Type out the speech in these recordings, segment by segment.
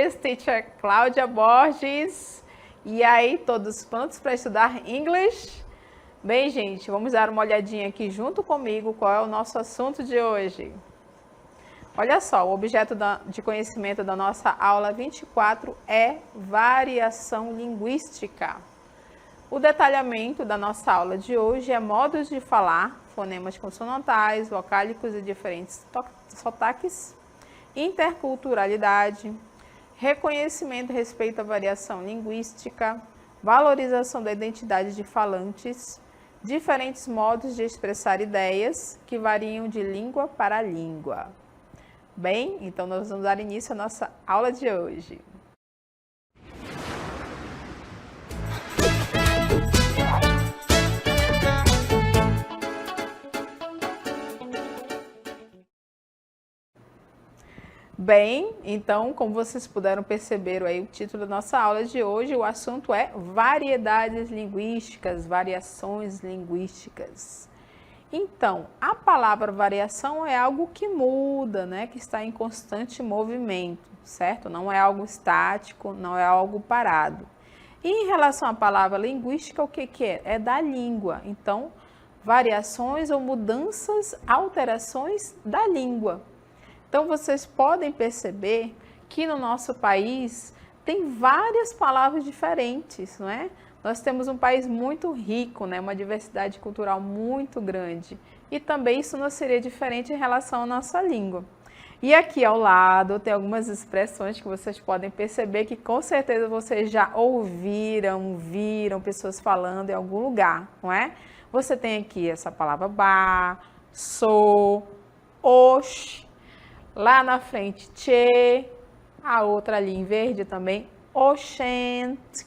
vocês, teacher Cláudia Borges. E aí, todos prontos para estudar English? Bem, gente, vamos dar uma olhadinha aqui junto comigo qual é o nosso assunto de hoje. Olha só, o objeto de conhecimento da nossa aula 24 é variação linguística. O detalhamento da nossa aula de hoje é modos de falar, fonemas consonantais, vocálicos e diferentes sotaques, interculturalidade, reconhecimento a respeito à variação linguística, valorização da identidade de falantes, diferentes modos de expressar ideias que variam de língua para língua. Bem, então nós vamos dar início à nossa aula de hoje. Bem, então, como vocês puderam perceber aí, o título da nossa aula de hoje, o assunto é variedades linguísticas, variações linguísticas. Então, a palavra variação é algo que muda, né? Que está em constante movimento, certo? Não é algo estático, não é algo parado. E em relação à palavra linguística, o que é? É da língua. Então, variações ou mudanças, alterações da língua. Então, vocês podem perceber que no nosso país tem várias palavras diferentes, não é? Nós temos um país muito rico, né? Uma diversidade cultural muito grande. E também isso não seria diferente em relação à nossa língua. E aqui ao lado tem algumas expressões que vocês podem perceber que com certeza vocês já viram pessoas falando em algum lugar, não é? Você tem aqui essa palavra bar, sou, oxe. Lá na frente, tchê, a outra ali em verde também, oxente.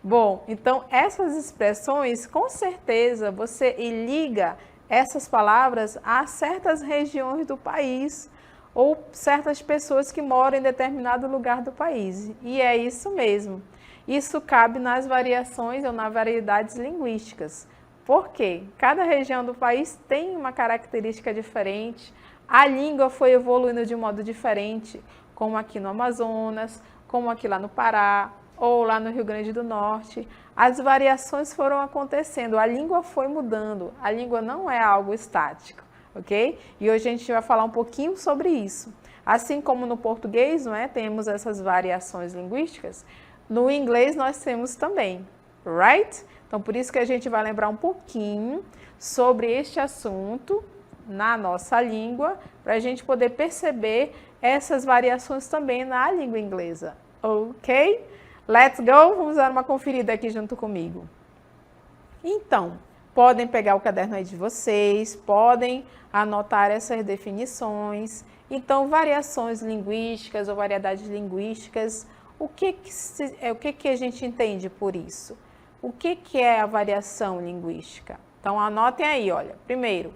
Bom, então essas expressões, com certeza, você liga essas palavras a certas regiões do país ou certas pessoas que moram em determinado lugar do país. E é isso mesmo. Isso cabe nas variações ou nas variedades linguísticas. Por quê? Cada região do país tem uma característica diferente. A língua foi evoluindo de um modo diferente, como aqui no Amazonas, como aqui lá no Pará, ou lá no Rio Grande do Norte. As variações foram acontecendo, a língua foi mudando, a língua não é algo estático, ok? E hoje a gente vai falar um pouquinho sobre isso. Assim como no português, não é? Temos essas variações linguísticas, no inglês nós temos também, right? Então, por isso que a gente vai lembrar um pouquinho sobre este assunto na nossa língua, para a gente poder perceber essas variações também na língua inglesa, ok? Let's go! Vamos dar uma conferida aqui junto comigo. Então, podem pegar o caderno aí de vocês, podem anotar essas definições. Então, variações linguísticas ou variedades linguísticas, o que a gente entende por isso? O que é a variação linguística? Então, anotem aí, olha. Primeiro,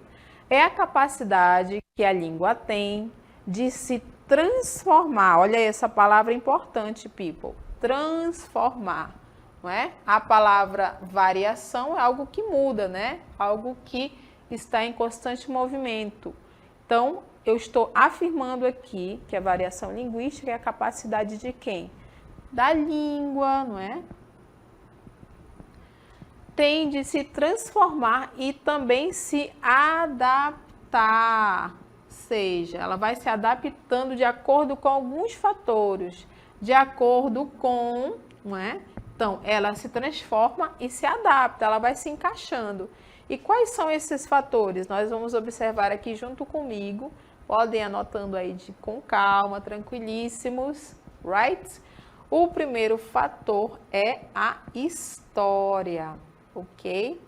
é a capacidade que a língua tem de se transformar. Olha essa palavra importante, people. Transformar, não é? A palavra variação é algo que muda, né? Algo que está em constante movimento. Então, eu estou afirmando aqui que a variação linguística é a capacidade de quem? Da língua, não é? Tem de se transformar e também se adaptar, ou seja, ela vai se adaptando de acordo com alguns fatores, de acordo com, não é? Então, ela se transforma e se adapta, ela vai se encaixando. E quais são esses fatores? Nós vamos observar aqui junto comigo, podem anotando aí com calma, tranquilíssimos, right? O primeiro fator é a história. Ok?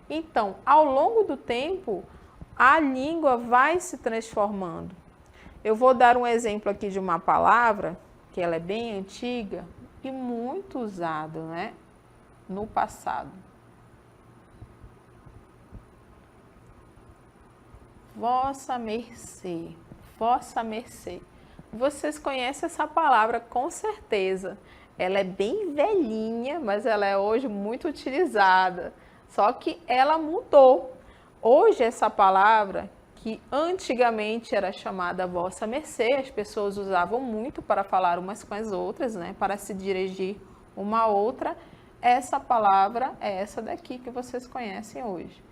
Então, ao longo do tempo, a língua vai se transformando. Eu vou dar um exemplo aqui de uma palavra, que ela é bem antiga e muito usada, né? No passado. Vossa mercê, vossa mercê. Vocês conhecem essa palavra com certeza. Ela é bem velhinha, mas ela é hoje muito utilizada. Só que ela mudou. Hoje essa palavra, que antigamente era chamada vossa mercê, as pessoas usavam muito para falar umas com as outras, né? Para se dirigir uma a outra. Essa palavra é essa daqui que vocês conhecem hoje.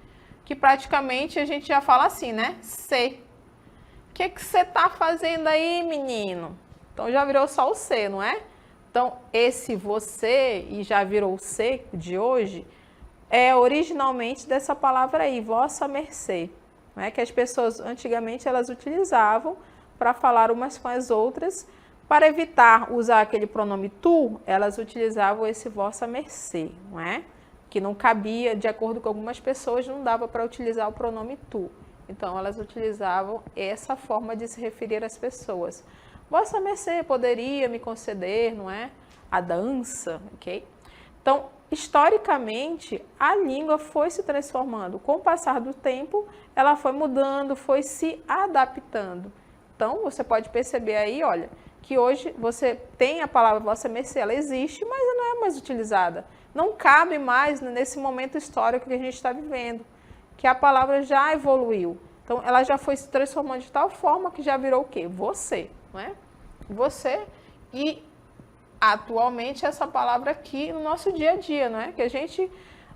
Que praticamente a gente já fala assim, né? C. O que você tá fazendo aí, menino? Então já virou só o C, não é? Então esse você e já virou o C de hoje é originalmente dessa palavra aí, vossa mercê, né? Que as pessoas antigamente elas utilizavam para falar umas com as outras. Para evitar usar aquele pronome tu, elas utilizavam esse vossa mercê, não é? Que não cabia, de acordo com algumas pessoas, não dava para utilizar o pronome tu. Então, elas utilizavam essa forma de se referir às pessoas. Vossa mercê poderia me conceder, não é? A dança, ok? Então, historicamente, a língua foi se transformando. Com o passar do tempo, ela foi mudando, foi se adaptando. Então, você pode perceber aí, olha, que hoje você tem a palavra vossa mercê, ela existe, mas ela não é mais utilizada. Não cabe mais nesse momento histórico que a gente está vivendo, que a palavra já evoluiu. Então, ela já foi se transformando de tal forma que já virou o quê? Você, não é? Você e atualmente essa palavra aqui no nosso dia a dia, não é? Que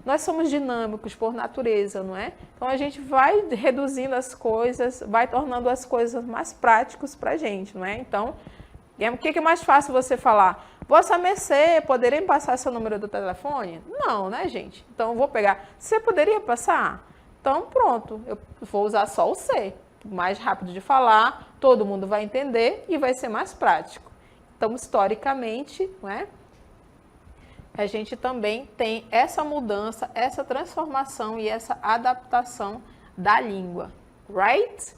nós somos dinâmicos por natureza, não é? Então a gente vai reduzindo as coisas, vai tornando as coisas mais práticas para a gente, não é? Então, o que é mais fácil você falar? Vossa mercê, poderia me passar seu número do telefone? Não, né, gente? Então eu vou pegar. Você poderia passar? Então pronto, eu vou usar só o C. Mais rápido de falar, todo mundo vai entender e vai ser mais prático. Então, historicamente, não é? A gente também tem essa mudança, essa transformação e essa adaptação da língua, right?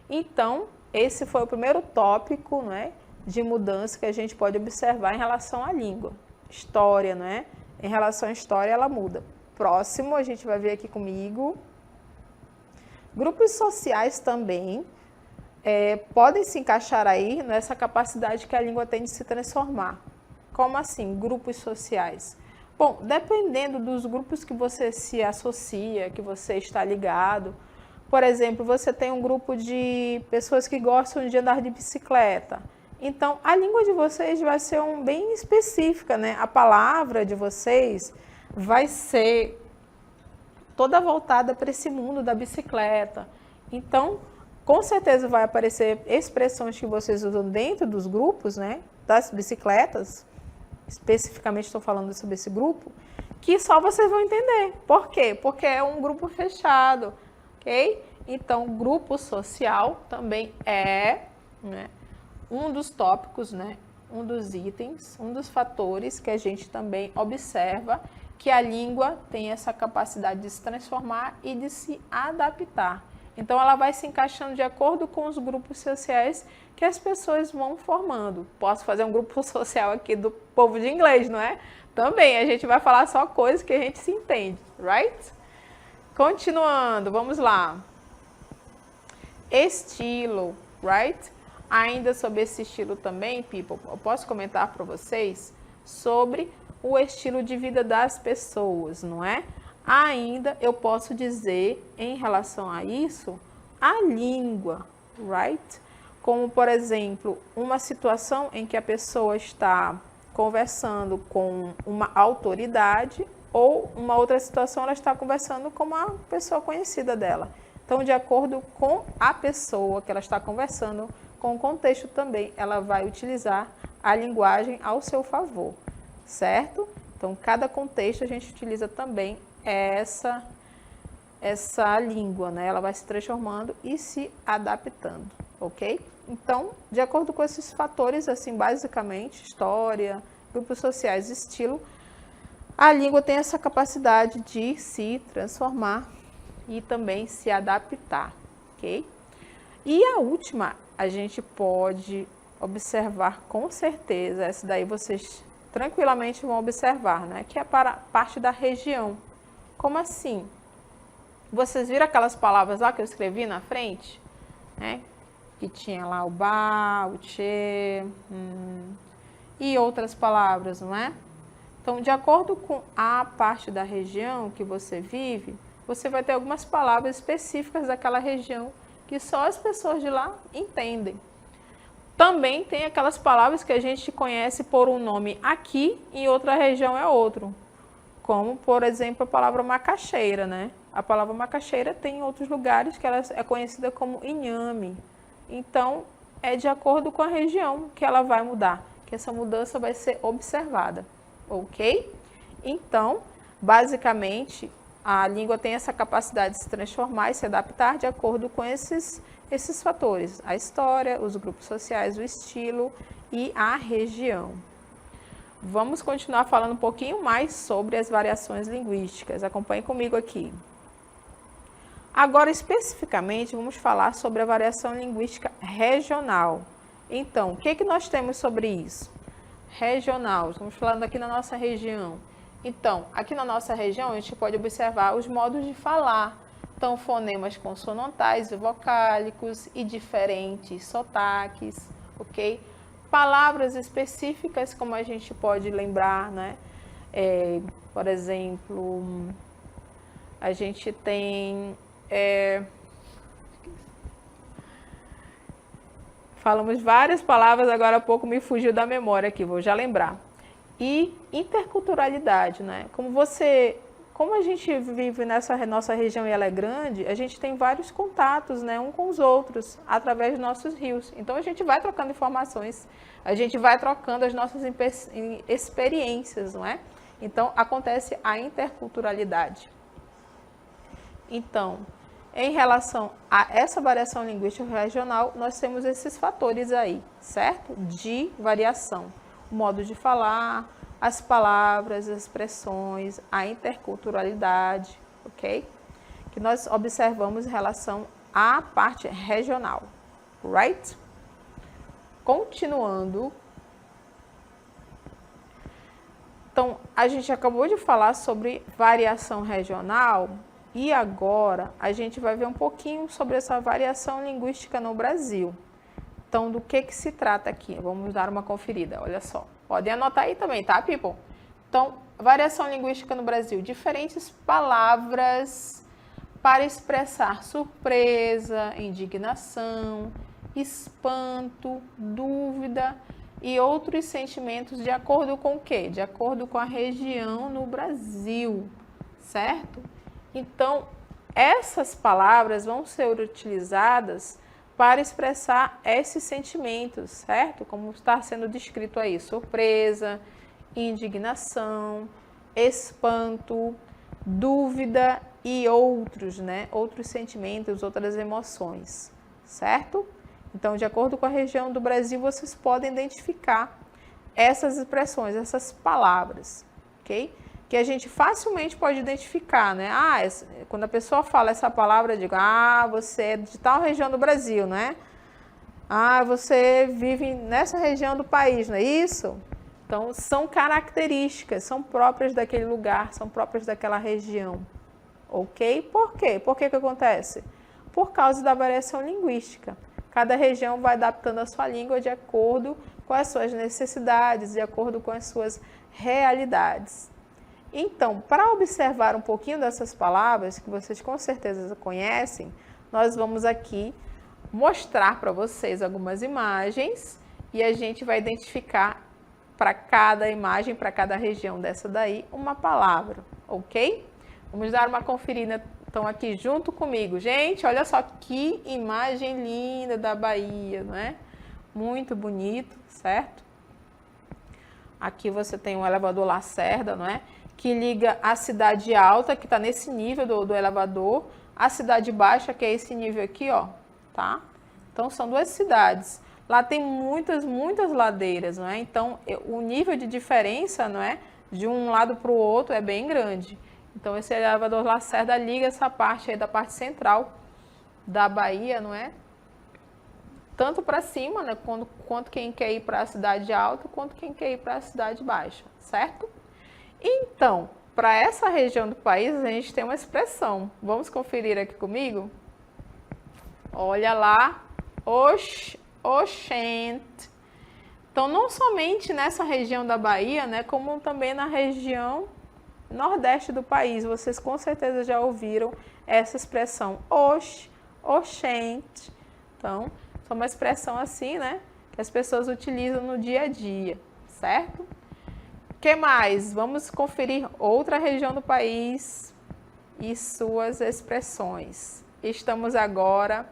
Então, esse foi o primeiro tópico, não é, de mudança que a gente pode observar em relação à língua. História, não é? Em relação à história, ela muda. Próximo, a gente vai ver aqui comigo. Grupos sociais também podem se encaixar aí nessa capacidade que a língua tem de se transformar. Como assim, grupos sociais? Bom, dependendo dos grupos que você se associa, que você está ligado. Por exemplo, você tem um grupo de pessoas que gostam de andar de bicicleta. Então, a língua de vocês vai ser bem específica, né? A palavra de vocês vai ser toda voltada para esse mundo da bicicleta. Então, com certeza vai aparecer expressões que vocês usam dentro dos grupos, né? Das bicicletas. Especificamente estou falando sobre esse grupo, que só vocês vão entender. Por quê? Porque é um grupo fechado, ok? Então, grupo social também é, né, um dos tópicos, né, um dos itens, um dos fatores que a gente também observa que a língua tem essa capacidade de se transformar e de se adaptar. Então, ela vai se encaixando de acordo com os grupos sociais que as pessoas vão formando. Posso fazer um grupo social aqui do povo de inglês, não é? Também, a gente vai falar só coisas que a gente se entende, right? Continuando, vamos lá. Estilo, right? Ainda sobre esse estilo também, people, eu posso comentar para vocês sobre o estilo de vida das pessoas, não é? Ainda eu posso dizer em relação a isso, a língua, right? Como, por exemplo, uma situação em que a pessoa está conversando com uma autoridade ou uma outra situação ela está conversando com uma pessoa conhecida dela. Então, de acordo com a pessoa que ela está conversando, com o contexto também, ela vai utilizar a linguagem ao seu favor, certo? Então, cada contexto a gente utiliza também essa língua, né? Ela vai se transformando e se adaptando, ok? Então, de acordo com esses fatores, assim, basicamente, história, grupos sociais, estilo, a língua tem essa capacidade de se transformar e também se adaptar, ok? E a última, a gente pode observar com certeza, essa daí vocês tranquilamente vão observar, né? Que é para a parte da região. Como assim? Vocês viram aquelas palavras lá que eu escrevi na frente? Né? Que tinha lá o ba, o che, e outras palavras, não é? Então, de acordo com a parte da região que você vive, você vai ter algumas palavras específicas daquela região que só as pessoas de lá entendem. Também tem aquelas palavras que a gente conhece por um nome aqui, em outra região é outro. Como, por exemplo, a palavra macaxeira, né? A palavra macaxeira tem em outros lugares que ela é conhecida como inhame. Então, é de acordo com a região que ela vai mudar, que essa mudança vai ser observada, ok? Então, basicamente, a língua tem essa capacidade de se transformar e se adaptar de acordo com esses fatores, a história, os grupos sociais, o estilo e a região. Vamos continuar falando um pouquinho mais sobre as variações linguísticas. Acompanhe comigo aqui. Agora, especificamente, vamos falar sobre a variação linguística regional. Então, o que nós temos sobre isso? Regional, estamos falando aqui na nossa região. Então, aqui na nossa região, a gente pode observar os modos de falar. Então, fonemas consonantais e vocálicos e diferentes sotaques, ok? Palavras específicas, como a gente pode lembrar, né? Por exemplo, a gente tem... falamos várias palavras, agora há pouco me fugiu da memória aqui, vou já lembrar. E interculturalidade, né? Como a gente vive nessa nossa região e ela é grande, a gente tem vários contatos, né, um com os outros, através dos nossos rios. Então, a gente vai trocando informações, a gente vai trocando as nossas experiências, não é? Então, acontece a interculturalidade. Então, em relação a essa variação linguística regional, nós temos esses fatores aí, certo? De variação. O modo de falar, as palavras, as expressões, a interculturalidade, ok? Que nós observamos em relação à parte regional, right? Continuando. Então, a gente acabou de falar sobre variação regional e agora a gente vai ver um pouquinho sobre essa variação linguística no Brasil. Então, do que se trata aqui? Vamos dar uma conferida, olha só. Podem anotar aí também, tá, people? Então, variação linguística no Brasil. Diferentes palavras para expressar surpresa, indignação, espanto, dúvida e outros sentimentos de acordo com o quê? De acordo com a região no Brasil, certo? Então, essas palavras vão ser utilizadas para expressar esses sentimentos, certo? Como está sendo descrito aí, surpresa, indignação, espanto, dúvida e outros, né? Outros sentimentos, outras emoções, certo? Então, de acordo com a região do Brasil, vocês podem identificar essas expressões, essas palavras, ok? Que a gente facilmente pode identificar, né? Quando a pessoa fala essa palavra, eu digo, você é de tal região do Brasil, né? Você vive nessa região do país, não é isso? Então, são características, são próprias daquele lugar, são próprias daquela região, ok? Por quê? Por que acontece? Por causa da variação linguística. Cada região vai adaptando a sua língua de acordo com as suas necessidades, de acordo com as suas realidades. Então, para observar um pouquinho dessas palavras, que vocês com certeza conhecem, nós vamos aqui mostrar para vocês algumas imagens e a gente vai identificar para cada imagem, para cada região dessa daí, uma palavra, ok? Vamos dar uma conferida, então, aqui junto comigo. Gente, olha só que imagem linda da Bahia, não é? Muito bonito, certo? Aqui você tem o elevador Lacerda, não é? Que liga a cidade alta, que está nesse nível do elevador, a cidade baixa, que é esse nível aqui, ó, tá? Então, são duas cidades. Lá tem muitas ladeiras, não é? Então, o nível de diferença, não é? De um lado para o outro é bem grande. Então, esse elevador Lacerda liga essa parte aí da parte central da Bahia, não é? Tanto para cima, né? Quanto quem quer ir para a cidade alta, quanto quem quer ir para a cidade baixa, certo? Então, para essa região do país, a gente tem uma expressão. Vamos conferir aqui comigo? Olha lá. Oxente. Então, não somente nessa região da Bahia, né, como também na região nordeste do país. Vocês com certeza já ouviram essa expressão. oxente. Então, é uma expressão assim, né? Que as pessoas utilizam no dia a dia, certo? O que mais? Vamos conferir outra região do país e suas expressões. Estamos agora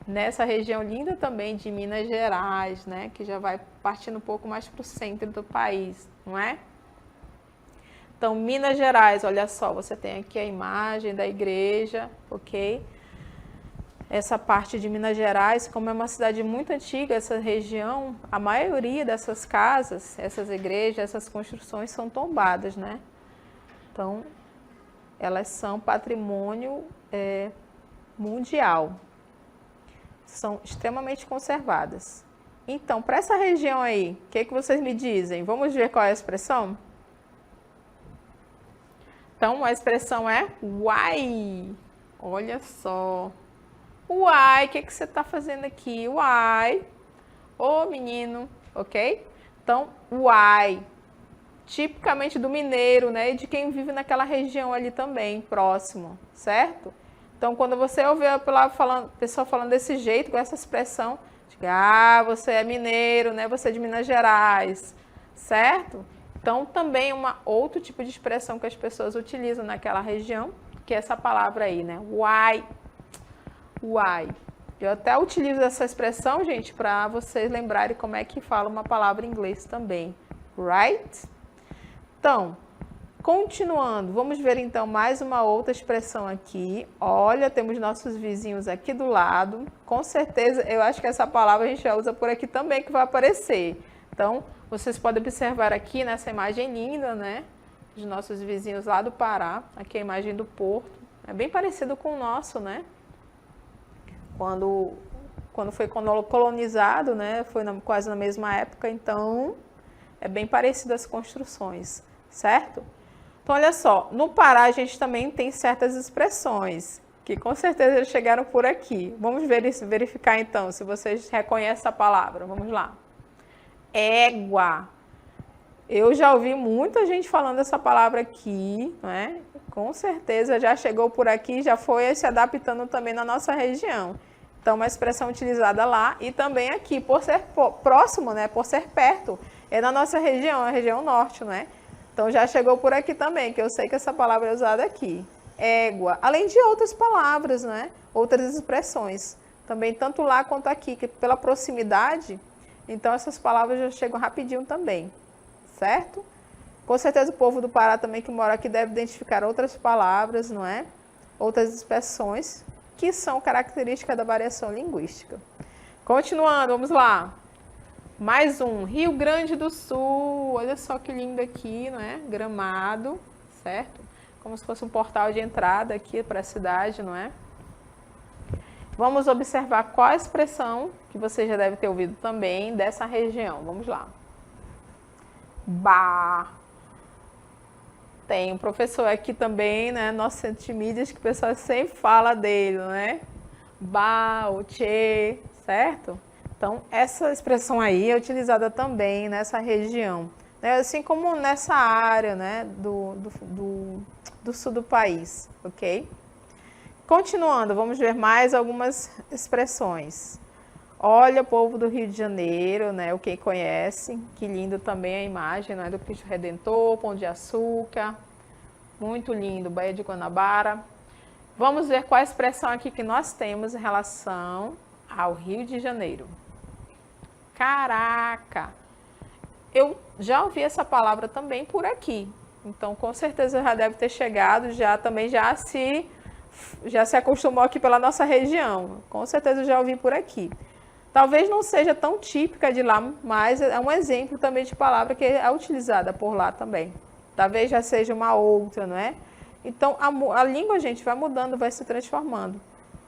nessa região linda também de Minas Gerais, né? Que já vai partindo um pouco mais para o centro do país, não é? Então, Minas Gerais, olha só, você tem aqui a imagem da igreja, ok? Essa parte de Minas Gerais, como é uma cidade muito antiga, essa região, a maioria dessas casas, essas igrejas, essas construções são tombadas, né? Então, elas são patrimônio mundial. São extremamente conservadas. Então, para essa região aí, o que vocês me dizem? Vamos ver qual é a expressão? Então, a expressão é uai. Olha só. Uai, o que você está fazendo aqui? Uai. Ô, menino, ok? Então, uai. Tipicamente do mineiro, né? E de quem vive naquela região ali também, próximo, certo? Então, quando você ouve a pessoa falando desse jeito, com essa expressão, diga, você é mineiro, né? Você é de Minas Gerais, certo? Então, também outro tipo de expressão que as pessoas utilizam naquela região, que é essa palavra aí, né? Uai. Uai. Eu até utilizo essa expressão, gente, para vocês lembrarem como é que fala uma palavra em inglês também. Right? Então, continuando, vamos ver então mais uma outra expressão aqui. Olha, temos nossos vizinhos aqui do lado. Com certeza, eu acho que essa palavra a gente já usa por aqui também, que vai aparecer. Então, vocês podem observar aqui nessa imagem linda, né? Dos nossos vizinhos lá do Pará. Aqui a imagem do porto. É bem parecido com o nosso, né? Quando foi colonizado, né? Foi quase na mesma época, então é bem parecido as construções, certo? Então, olha só, no Pará a gente também tem certas expressões que com certeza chegaram por aqui. Vamos verificar então se vocês reconhecem essa palavra. Vamos lá. Égua. Eu já ouvi muita gente falando essa palavra aqui, né? Com certeza já chegou por aqui, já foi se adaptando também na nossa região. Então, uma expressão utilizada lá e também aqui, por ser próximo, né? Por ser perto, é na nossa região, a região norte, né? Então, já chegou por aqui também, que eu sei que essa palavra é usada aqui. Égua, além de outras palavras, né? Outras expressões. Também, tanto lá quanto aqui, que pela proximidade, então essas palavras já chegam rapidinho também, certo? Com certeza o povo do Pará também que mora aqui deve identificar outras palavras, não é? Outras expressões que são características da variação linguística. Continuando, vamos lá. Mais um, Rio Grande do Sul. Olha só que lindo aqui, não é? Gramado, certo? Como se fosse um portal de entrada aqui para a cidade, não é? Vamos observar qual a expressão que você já deve ter ouvido também dessa região. Vamos lá. Bah. Tem um professor aqui também, né? Nosso centro de mídias, que o pessoal sempre fala dele, né? Bah, o tchê, certo? Então, essa expressão aí é utilizada também nessa região, né? Assim como nessa área, né? Do sul do país, ok? Continuando, vamos ver mais algumas expressões. Olha, povo do Rio de Janeiro, né? O quem conhece, que lindo também a imagem, né? Do Cristo Redentor, Pão de Açúcar, muito lindo, Baía de Guanabara. Vamos ver qual a expressão aqui que nós temos em relação ao Rio de Janeiro. Caraca! Eu já ouvi essa palavra também por aqui, então com certeza já deve ter chegado, já se acostumou aqui pela nossa região, com certeza já ouvi por aqui. Talvez não seja tão típica de lá, mas é um exemplo também de palavra que é utilizada por lá também. Talvez já seja uma outra, não é? Então, a língua, gente, vai mudando, vai se transformando.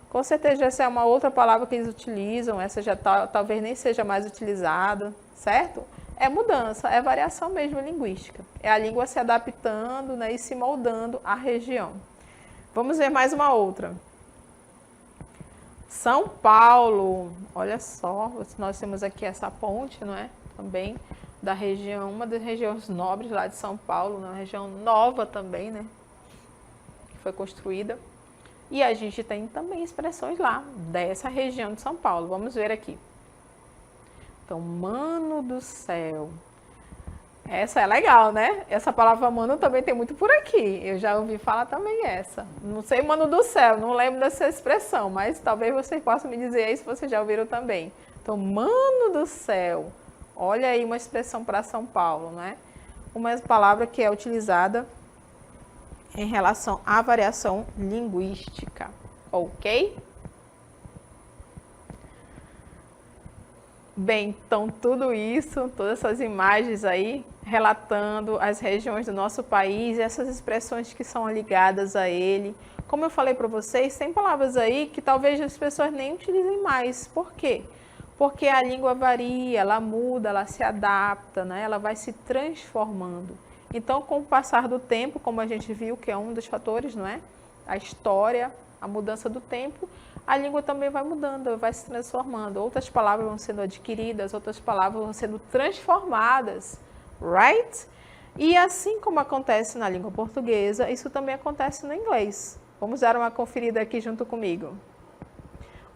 Com certeza essa é uma outra palavra que eles utilizam, essa já talvez nem seja mais utilizada, certo? É mudança, é variação mesmo linguística. É a língua se adaptando, né, e se moldando à região. Vamos ver mais uma outra. São Paulo, olha só, nós temos aqui essa ponte, não é? Também da região, uma das regiões nobres lá de São Paulo, uma região nova também, né? Que foi construída. E a gente tem também expressões lá dessa região de São Paulo. Vamos ver aqui. Então, mano do céu. Essa é legal, né? Essa palavra mano também tem muito por aqui. Eu já ouvi falar também essa. Não sei mano do céu, não lembro dessa expressão, mas talvez vocês possam me dizer aí se vocês já ouviram também. Então, mano do céu. Olha aí uma expressão para São Paulo, né? Uma palavra que é utilizada em relação à variação linguística, ok? Bem, então tudo isso, todas essas imagens aí, relatando as regiões do nosso país e essas expressões que são ligadas a ele. Como eu falei para vocês, tem palavras aí que talvez as pessoas nem utilizem mais. Por quê? Porque a língua varia, ela muda, ela se adapta, né? Ela vai se transformando. Então, com o passar do tempo, como a gente viu, que é um dos fatores, não é? A história, a mudança do tempo, a língua também vai mudando, vai se transformando. Outras palavras vão sendo adquiridas, outras palavras vão sendo transformadas, right? E assim como acontece na língua portuguesa, isso também acontece no inglês. Vamos dar uma conferida aqui junto comigo.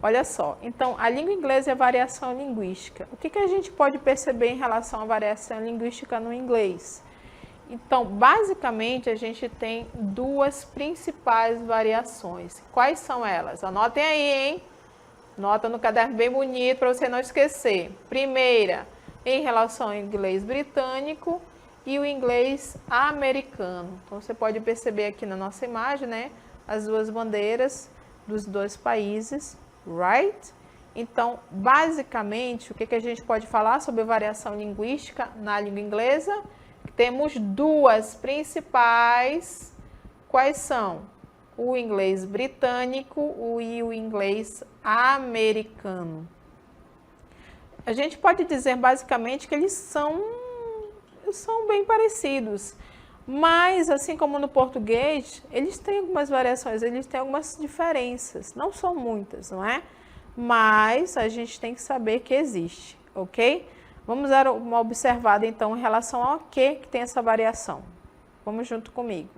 Olha só, então a língua inglesa é a variação linguística. O que a gente pode perceber em relação à variação linguística no inglês? Então, basicamente, a gente tem duas principais variações. Quais são elas? Anotem aí, hein? Nota no caderno bem bonito para você não esquecer. Primeira, em relação ao inglês britânico e o inglês americano. Então, você pode perceber aqui na nossa imagem, né? As duas bandeiras dos dois países, right? Então, basicamente, o que a gente pode falar sobre variação linguística na língua inglesa? Temos duas principais. Quais são? O inglês britânico e o inglês americano. A gente pode dizer basicamente que eles são bem parecidos. Mas, assim como no português, eles têm algumas variações, eles têm algumas diferenças. Não são muitas, não é? Mas a gente tem que saber que existe, ok? Vamos dar uma observada, então, em relação ao que tem essa variação. Vamos junto comigo.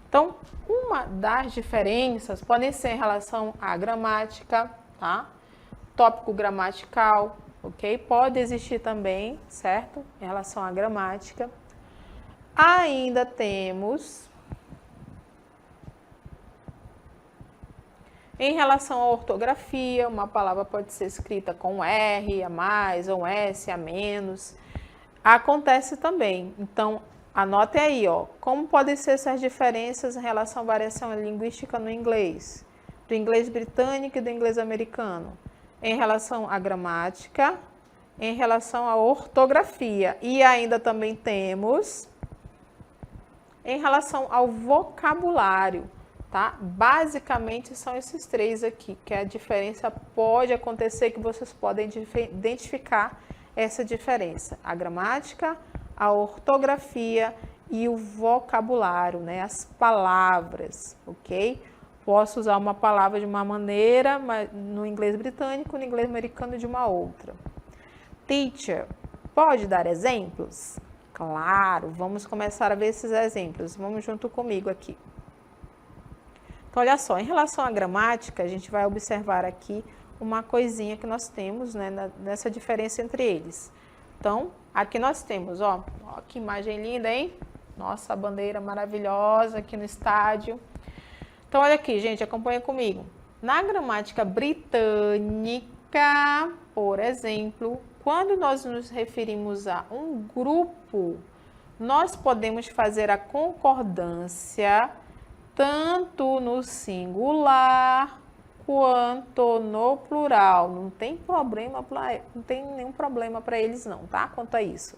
Então, uma das diferenças podem ser em relação à gramática, tá? Tópico gramatical, ok? Pode existir também, certo? Em relação à gramática. Ainda temos... Em relação à ortografia, uma palavra pode ser escrita com R a mais ou S a menos. Acontece também. Então, anote aí, ó, como podem ser essas diferenças em relação à variação linguística no inglês, do inglês britânico e do inglês americano, em relação à gramática, em relação à ortografia. E ainda também temos em relação ao vocabulário. Tá? Basicamente são esses três aqui, que a diferença pode acontecer, que vocês podem identificar essa diferença. A gramática, a ortografia e o vocabulário, né? As palavras, ok? Posso usar uma palavra de uma maneira, mas no inglês britânico, no inglês americano de uma outra. Teacher, pode dar exemplos? Claro, vamos começar a ver esses exemplos. Vamos junto comigo aqui. Então, olha só, em relação à gramática, a gente vai observar aqui uma coisinha que nós temos, né, nessa diferença entre eles. Então, aqui nós temos, ó que imagem linda, hein? Nossa, a bandeira maravilhosa aqui no estádio. Então, olha aqui, gente, acompanha comigo. Na gramática britânica, por exemplo, quando nós nos referimos a um grupo, nós podemos fazer a concordância tanto no singular quanto no plural. Não tem nenhum problema para eles não, tá? Quanto a isso.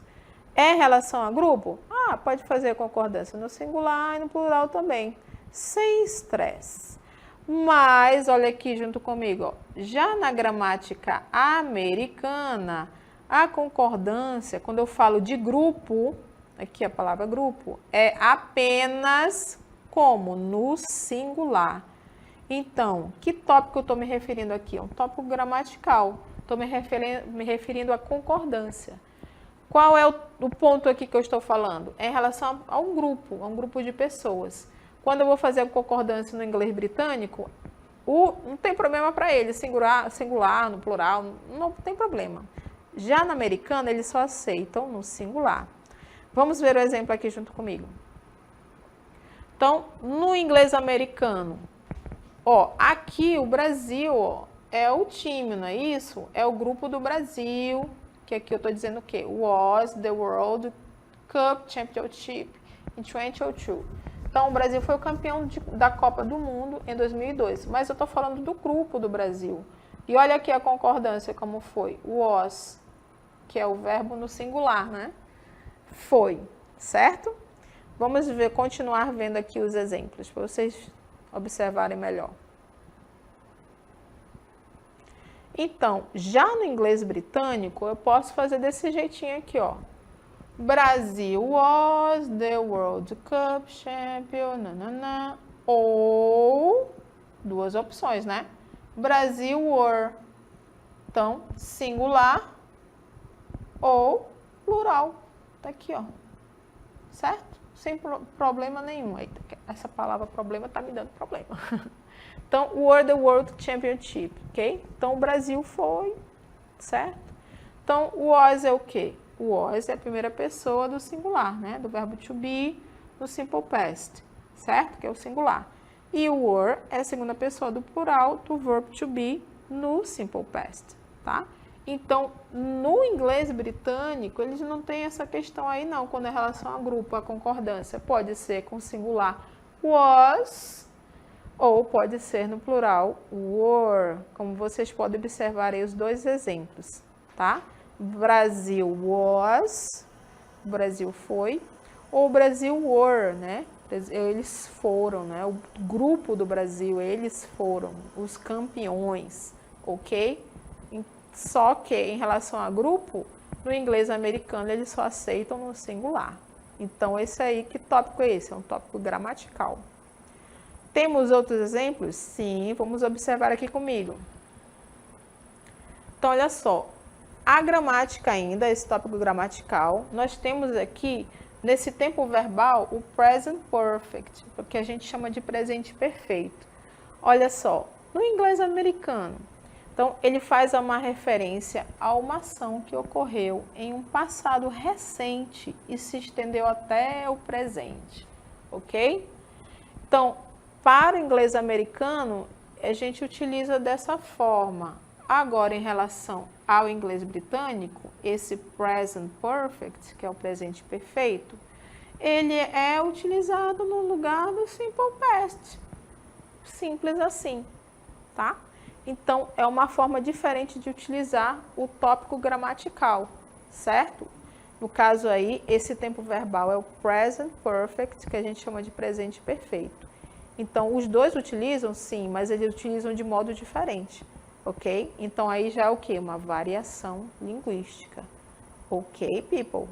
É relação a grupo? Pode fazer a concordância no singular e no plural também, sem estresse. Mas, olha aqui junto comigo, ó, já na gramática americana, a concordância, quando eu falo de grupo, aqui a palavra grupo, é apenas como? No singular. Então, que tópico eu estou me referindo aqui? É um tópico gramatical. Estou me referindo à concordância. Qual é o ponto aqui que eu estou falando? É em relação a um grupo de pessoas. Quando eu vou fazer a concordância no inglês britânico, não tem problema para ele, singular, no plural, não tem problema. Já no americano, eles só aceitam no singular. Vamos ver o exemplo aqui junto comigo. Então, no inglês americano, ó, aqui o Brasil, ó, é o time, não é isso? É o grupo do Brasil, que aqui eu estou dizendo o quê? Was the World Cup Championship in 2002. Então, o Brasil foi o campeão da Copa do Mundo em 2002. Mas eu estou falando do grupo do Brasil. E olha aqui a concordância como foi. Was, que é o verbo no singular, né? Foi, certo? Vamos ver, continuar vendo aqui os exemplos, para vocês observarem melhor. Então, já no inglês britânico, eu posso fazer desse jeitinho aqui, ó. Brasil was the World Cup champion, nanana, ou, duas opções, né? Brasil were, então, singular ou plural, tá aqui, ó, certo? Sem problema nenhum, essa palavra problema tá me dando problema. Então, were the World Championship, ok? Então, o Brasil foi, certo? Então, was é o quê? O was é a primeira pessoa do singular, né? Do verbo to be no simple past, certo? Que é o singular. E o were é a segunda pessoa do plural do verbo to be no simple past, tá? Então, no inglês britânico, eles não têm essa questão aí não, quando é relação a grupo, a concordância. Pode ser com singular was, ou pode ser no plural were, como vocês podem observar aí os dois exemplos, tá? Brasil was, o Brasil foi, ou Brasil were, né? Eles foram, né? O grupo do Brasil, eles foram os campeões, ok? Só que em relação a grupo, no inglês americano eles só aceitam no singular. Então esse aí, que tópico é esse? É um tópico gramatical. Temos outros exemplos? Sim, vamos observar aqui comigo. Então olha só. A gramática ainda, esse tópico gramatical, nós temos aqui, nesse tempo verbal, o present perfect, que a gente chama de presente perfeito. Olha só, no inglês americano, então ele faz uma referência a uma ação que ocorreu em um passado recente e se estendeu até o presente, ok? Então, para o inglês americano, a gente utiliza dessa forma. Agora, em relação ao inglês britânico, esse present perfect, que é o presente perfeito, ele é utilizado no lugar do simple past. Simples assim, tá? Então, é uma forma diferente de utilizar o tópico gramatical, certo? No caso aí, esse tempo verbal é o present perfect, que a gente chama de presente perfeito. Então, os dois utilizam, sim, mas eles utilizam de modo diferente. Ok? Então, aí já é o que? Uma variação linguística. Ok, people?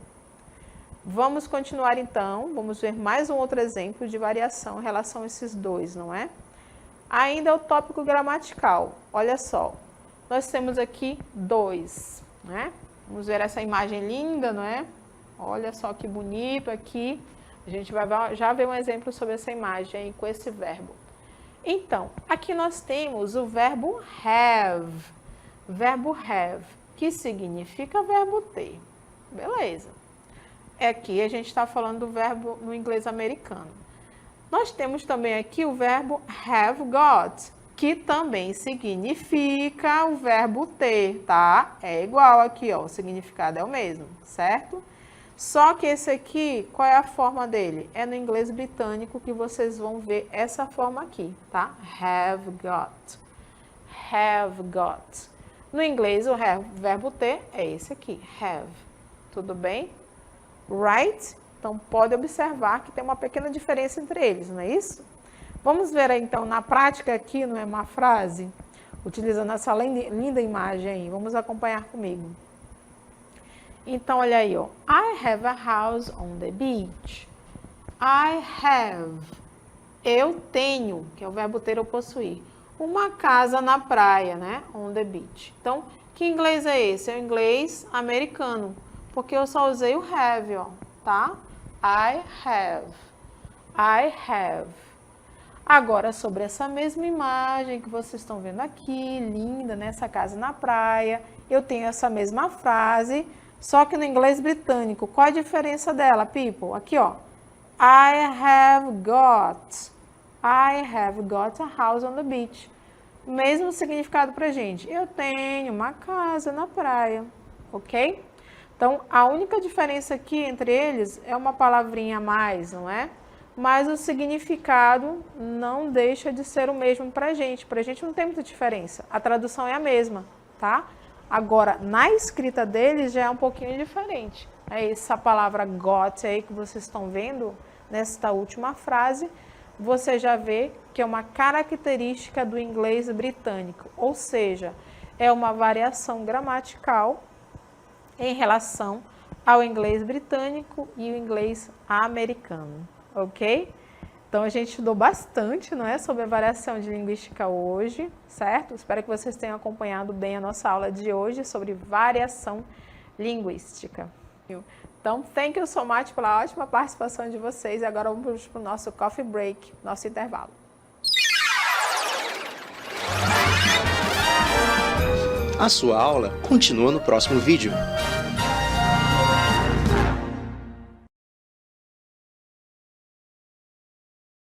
Vamos continuar, então. Vamos ver mais um outro exemplo de variação em relação a esses dois, não é? Ainda é o tópico gramatical. Olha só. Nós temos aqui dois, né? Vamos ver essa imagem linda, não é? Olha só que bonito aqui. A gente vai já ver um exemplo sobre essa imagem aí com esse verbo. Então, aqui nós temos o verbo have, que significa verbo ter. Beleza. Aqui a gente está falando do verbo no inglês americano. Nós temos também aqui o verbo have got, que também significa o verbo ter, tá? É igual aqui, ó, o significado é o mesmo, certo? Só que esse aqui, qual é a forma dele? É no inglês britânico que vocês vão ver essa forma aqui, tá? Have got. Have got. No inglês, o verbo ter é esse aqui, have. Tudo bem? Right? Então, pode observar que tem uma pequena diferença entre eles, não é isso? Vamos ver aí, então, na prática aqui, não é uma frase? Utilizando essa linda imagem aí. Vamos acompanhar comigo. Então, olha aí, ó. I have a house on the beach. I have. Eu tenho, que é o verbo ter ou possuir, uma casa na praia, né? On the beach. Então, que inglês é esse? É o inglês americano, porque eu só usei o have, ó, tá? I have. I have. Agora, sobre essa mesma imagem que vocês estão vendo aqui, linda, né? Essa casa na praia, eu tenho essa mesma frase, só que no inglês britânico. Qual a diferença dela, people? Aqui, ó. I have got a house on the beach. Mesmo significado pra gente. Eu tenho uma casa na praia, ok? Então, a única diferença aqui entre eles é uma palavrinha a mais, não é? Mas o significado não deixa de ser o mesmo pra gente. Pra gente não tem muita diferença. A tradução é a mesma, tá? Agora, na escrita deles já é um pouquinho diferente. É essa palavra got aí que vocês estão vendo nesta última frase, você já vê que é uma característica do inglês britânico, ou seja, é uma variação gramatical em relação ao inglês britânico e o inglês americano, ok? Então, a gente estudou bastante, não é, sobre a variação de linguística hoje, certo? Espero que vocês tenham acompanhado bem a nossa aula de hoje sobre variação linguística. Então, thank you so much pela ótima participação de vocês. E agora vamos para o nosso coffee break, nosso intervalo. A sua aula continua no próximo vídeo.